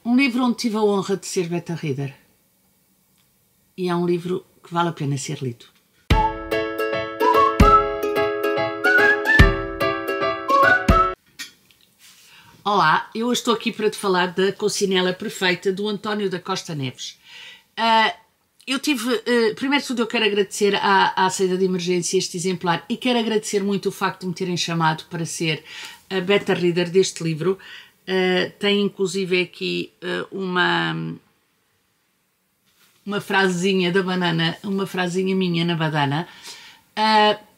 Um livro onde tive a honra de ser beta reader. E é um livro que vale a pena ser lido. Olá, eu hoje estou aqui para te falar da Coccinella Perfeita do António da Costa Neves. Primeiro de tudo eu quero agradecer à saída de emergência este exemplar e quero agradecer muito o facto de me terem chamado para ser a beta reader deste livro. Tem inclusive aqui uma frasezinha da banana, uma frasezinha minha na badana.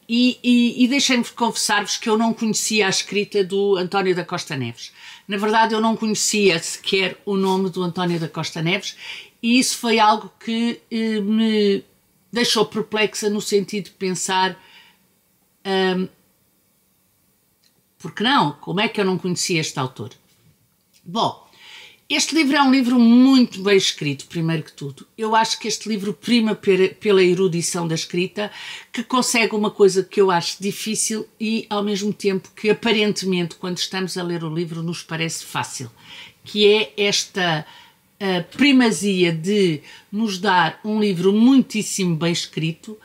E deixem-me confessar-vos que eu não conhecia a escrita do António da Costa Neves. Na verdade, eu não conhecia sequer o nome do António da Costa Neves e isso foi algo que me deixou perplexa no sentido de pensar porque não? Como é que eu não conhecia este autor? Bom, este livro é um livro muito bem escrito, primeiro que tudo. Eu acho que este livro prima pela erudição da escrita, que consegue uma coisa que eu acho difícil e, ao mesmo tempo, que aparentemente, quando estamos a ler o livro, nos parece fácil, que é esta primazia de nos dar um livro muitíssimo bem escrito,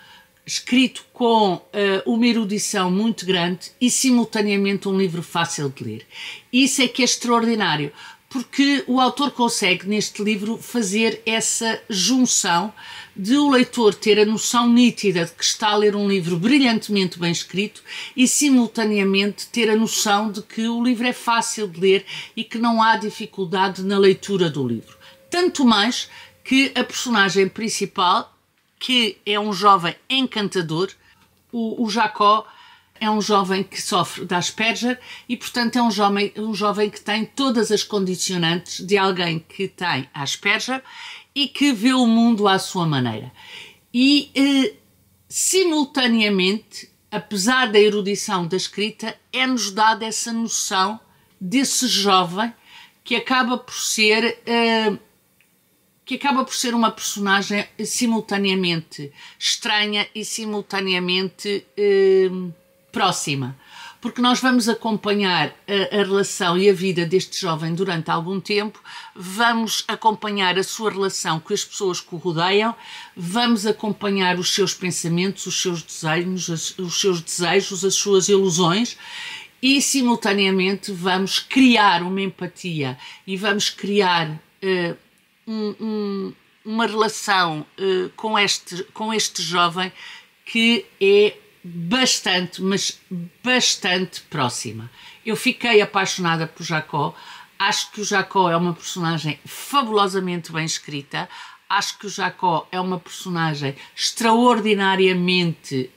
escrito com uma erudição muito grande e, simultaneamente, um livro fácil de ler. Isso é que é extraordinário, porque o autor consegue neste livro fazer essa junção de o leitor ter a noção nítida de que está a ler um livro brilhantemente bem escrito e simultaneamente ter a noção de que o livro é fácil de ler e que não há dificuldade na leitura do livro. Tanto mais que a personagem principal, que é um jovem encantador, o Jacó, é um jovem que sofre de Asperger e, portanto, é um jovem que tem todas as condicionantes de alguém que tem Asperger e que vê o mundo à sua maneira. E, simultaneamente, apesar da erudição da escrita, é-nos dada essa noção desse jovem que acaba por ser uma personagem simultaneamente estranha e simultaneamente próxima, porque nós vamos acompanhar a relação e a vida deste jovem durante algum tempo, vamos acompanhar a sua relação com as pessoas que o rodeiam, vamos acompanhar os seus pensamentos, os seus desejos, as suas ilusões e, simultaneamente, vamos criar uma empatia e vamos criar uma relação com este jovem que é bastante, mas bastante próxima. Eu fiquei apaixonada por Jacó, acho que o Jacó é uma personagem fabulosamente bem escrita, acho que o Jacó é uma personagem extraordinariamente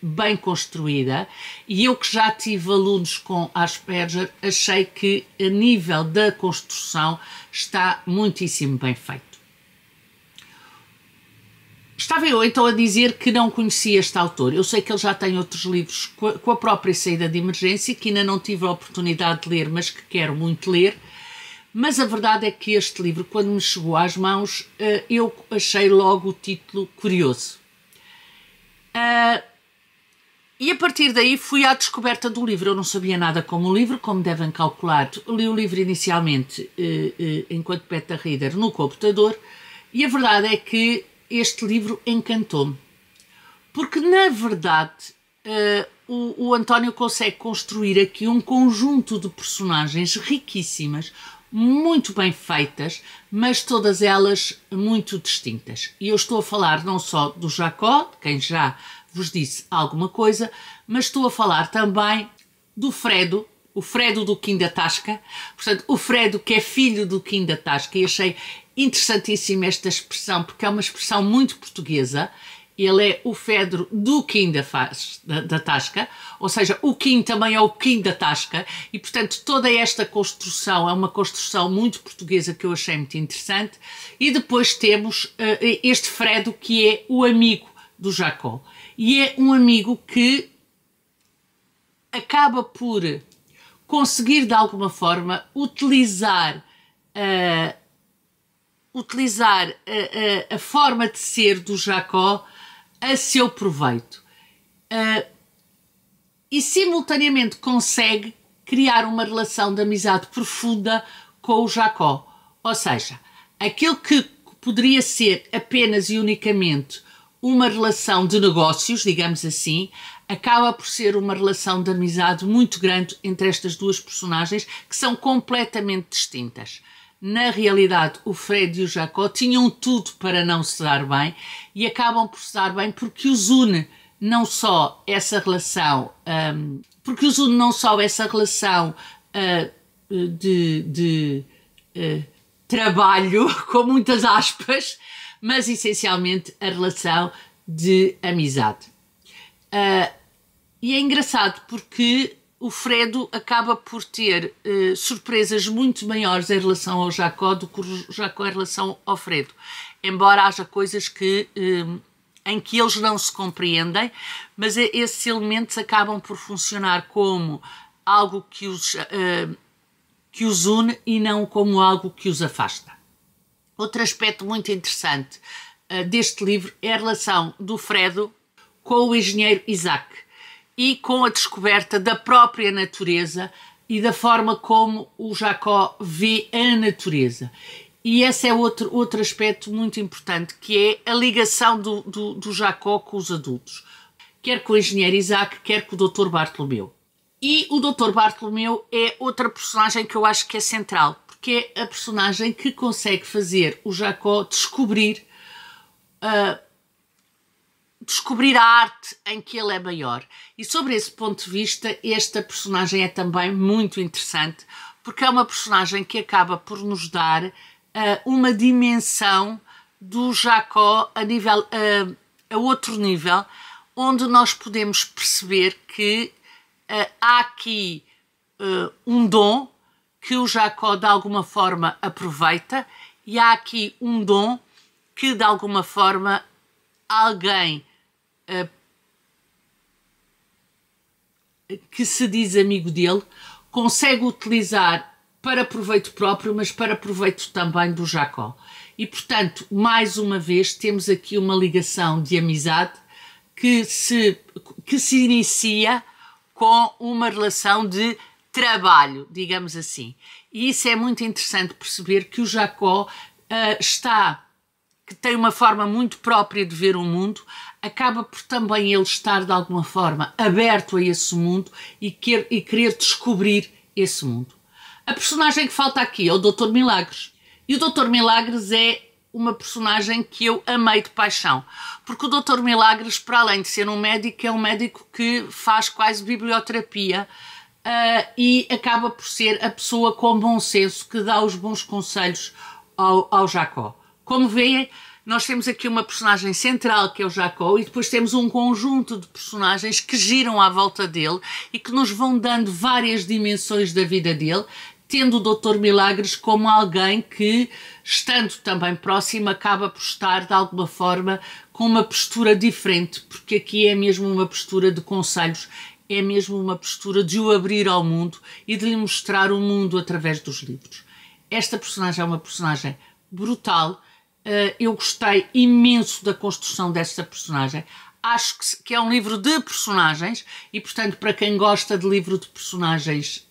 bem construída e eu que já tive alunos com Asperger, achei que a nível da construção está muitíssimo bem feito. Estava eu então a dizer que não conhecia este autor. Eu sei que ele já tem outros livros com a própria saída de emergência, que ainda não tive a oportunidade de ler, mas que quero muito ler. Mas a verdade é que este livro, quando me chegou às mãos, eu achei logo o título curioso. E a partir daí fui à descoberta do livro. Eu não sabia nada como o livro, como devem calcular. Li o livro inicialmente, enquanto beta reader, no computador, e a verdade é que este livro encantou-me, porque na verdade o António consegue construir aqui um conjunto de personagens riquíssimas, muito bem feitas, mas todas elas muito distintas. E eu estou a falar não só do Jacó, de quem já vos disse alguma coisa, mas estou a falar também do Fredo, o Fredo do Quim da Tasca, portanto, o Fredo que é filho do Quim da Tasca, e achei interessantíssima esta expressão, porque é uma expressão muito portuguesa. Ele é o Fedro do Quim da Tasca, ou seja, o Quim também é o Quim da Tasca, e portanto toda esta construção é uma construção muito portuguesa que eu achei muito interessante. E depois temos este Fredo que é o amigo do Jacó, e é um amigo que acaba por conseguir de alguma forma utilizar a forma de ser do Jacó a seu proveito e simultaneamente consegue criar uma relação de amizade profunda com o Jacó. Ou seja, aquilo que poderia ser apenas e unicamente uma relação de negócios, digamos assim, acaba por ser uma relação de amizade muito grande entre estas duas personagens que são completamente distintas. Na realidade, o Fred e o Jacó tinham tudo para não se dar bem e acabam por se dar bem porque os une não só essa relação, de trabalho, com muitas aspas, mas essencialmente a relação de amizade. E é engraçado porque o Fredo acaba por ter surpresas muito maiores em relação ao Jacó do que o Jacó em relação ao Fredo. Embora haja coisas em que eles não se compreendem, mas esses elementos acabam por funcionar como algo que os une e não como algo que os afasta. Outro aspecto muito interessante deste livro é a relação do Fredo com o engenheiro Isaac e com a descoberta da própria natureza e da forma como o Jacó vê a natureza. E esse é outro aspecto muito importante, que é a ligação do Jacó com os adultos, quer com o engenheiro Isaac, quer com o Dr. Bartolomeu. E o Dr. Bartolomeu é outra personagem que eu acho que é central, porque é a personagem que consegue fazer o Jacó descobrir a arte em que ele é maior. E sobre esse ponto de vista, esta personagem é também muito interessante, porque é uma personagem que acaba por nos dar uma dimensão do Jacó a outro nível, onde nós podemos perceber que há aqui um dom que o Jacó de alguma forma aproveita e há aqui um dom que de alguma forma alguém que se diz amigo dele consegue utilizar para proveito próprio, mas para proveito também do Jacó. E, portanto, mais uma vez, temos aqui uma ligação de amizade que se inicia com uma relação de trabalho, digamos assim. E isso é muito interessante perceber que o Jacó que tem uma forma muito própria de ver o mundo, acaba por também ele estar de alguma forma aberto a esse mundo e querer descobrir esse mundo. A personagem que falta aqui é o Dr. Milagres. E o Dr. Milagres é uma personagem que eu amei de paixão. Porque o Dr. Milagres, para além de ser um médico, é um médico que faz quase biblioterapia e acaba por ser a pessoa com bom senso que dá os bons conselhos ao Jacó. Como veem, nós temos aqui uma personagem central que é o Jacó e depois temos um conjunto de personagens que giram à volta dele e que nos vão dando várias dimensões da vida dele, tendo o Dr. Milagres como alguém que, estando também próximo, acaba por estar de alguma forma com uma postura diferente, porque aqui é mesmo uma postura de conselhos, é mesmo uma postura de o abrir ao mundo e de lhe mostrar o mundo através dos livros. Esta personagem é uma personagem brutal. Eu gostei imenso da construção desta personagem. Acho que é um livro de personagens e, portanto, para quem gosta de livro de personagens,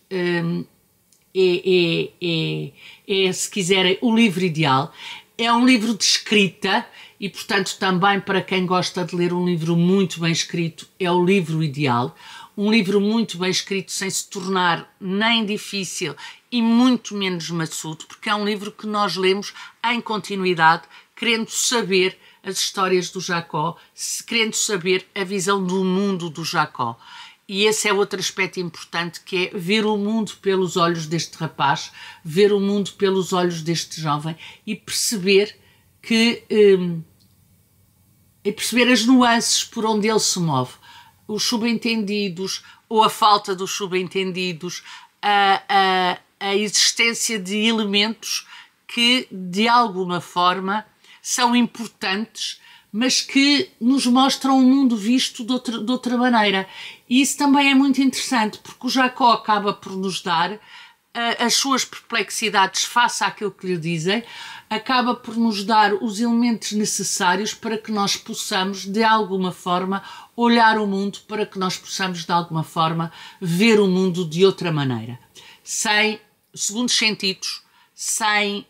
se quiserem, o livro ideal. É um livro de escrita e, portanto, também para quem gosta de ler um livro muito bem escrito, é o livro ideal. Um livro muito bem escrito, sem se tornar nem difícil e muito menos maçudo, porque é um livro que nós lemos em continuidade, querendo saber as histórias do Jacó, querendo saber a visão do mundo do Jacó. E esse é outro aspecto importante, que é ver o mundo pelos olhos deste rapaz, ver o mundo pelos olhos deste jovem e perceber perceber as nuances por onde ele se move. Os subentendidos ou a falta dos subentendidos, a existência de elementos que de alguma forma são importantes, mas que nos mostram o mundo visto de outra maneira. E isso também é muito interessante, porque o Jacó acaba por nos dar as suas perplexidades face àquilo que lhe dizem, acaba por nos dar os elementos necessários para que nós possamos, de alguma forma, olhar o mundo, para que nós possamos, de alguma forma, ver o mundo de outra maneira. Sem segundos sentidos, sem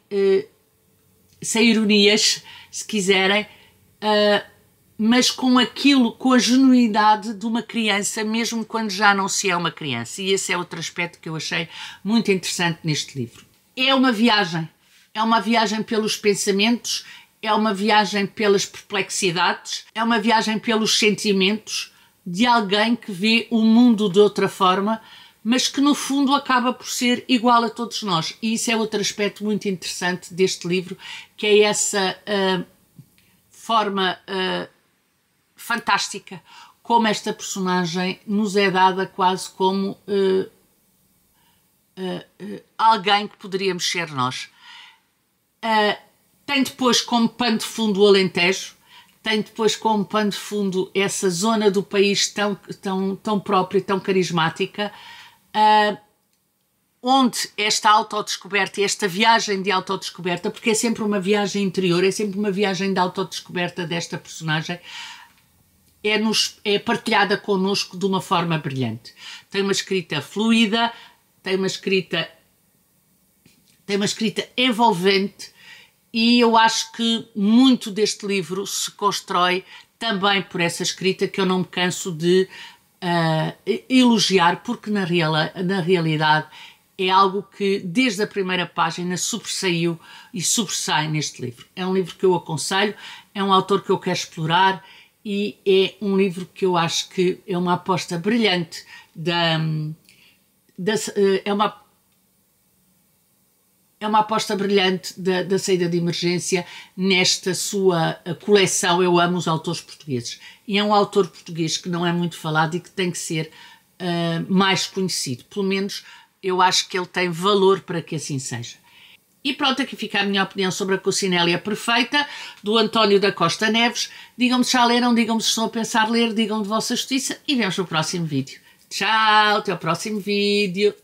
ironias, se quiserem, mas com aquilo, com a genuinidade de uma criança, mesmo quando já não se é uma criança. E esse é outro aspecto que eu achei muito interessante neste livro. É uma viagem pelos pensamentos, é uma viagem pelas perplexidades, é uma viagem pelos sentimentos de alguém que vê o mundo de outra forma, mas que no fundo acaba por ser igual a todos nós. E isso é outro aspecto muito interessante deste livro, que é essa forma fantástica como esta personagem nos é dada quase como alguém que poderíamos ser nós. Tem depois como pano de fundo o Alentejo, tem depois como pano de fundo essa zona do país tão própria, tão carismática, onde esta autodescoberta e esta viagem de autodescoberta, porque é sempre uma viagem interior, é sempre uma viagem de autodescoberta desta personagem, é partilhada connosco de uma forma brilhante. Tem uma escrita fluida, tem uma escrita envolvente, e eu acho que muito deste livro se constrói também por essa escrita, que eu não me canso de elogiar, porque na realidade é algo que desde a primeira página sobressaiu e sobressai neste livro. É um livro que eu aconselho, é um autor que eu quero explorar, e é um livro que eu acho que é uma aposta brilhante é uma aposta brilhante da saída de emergência nesta sua coleção Eu Amo os Autores Portugueses. E é um autor português que não é muito falado e que tem que ser mais conhecido. Pelo menos eu acho que ele tem valor para que assim seja. E pronto, aqui fica a minha opinião sobre a Cocinélia Perfeita, do António da Costa Neves. Digam-me se já leram, digam-me se estão a pensar ler, digam-me de vossa justiça, e vemos no próximo vídeo. Tchau, até o próximo vídeo.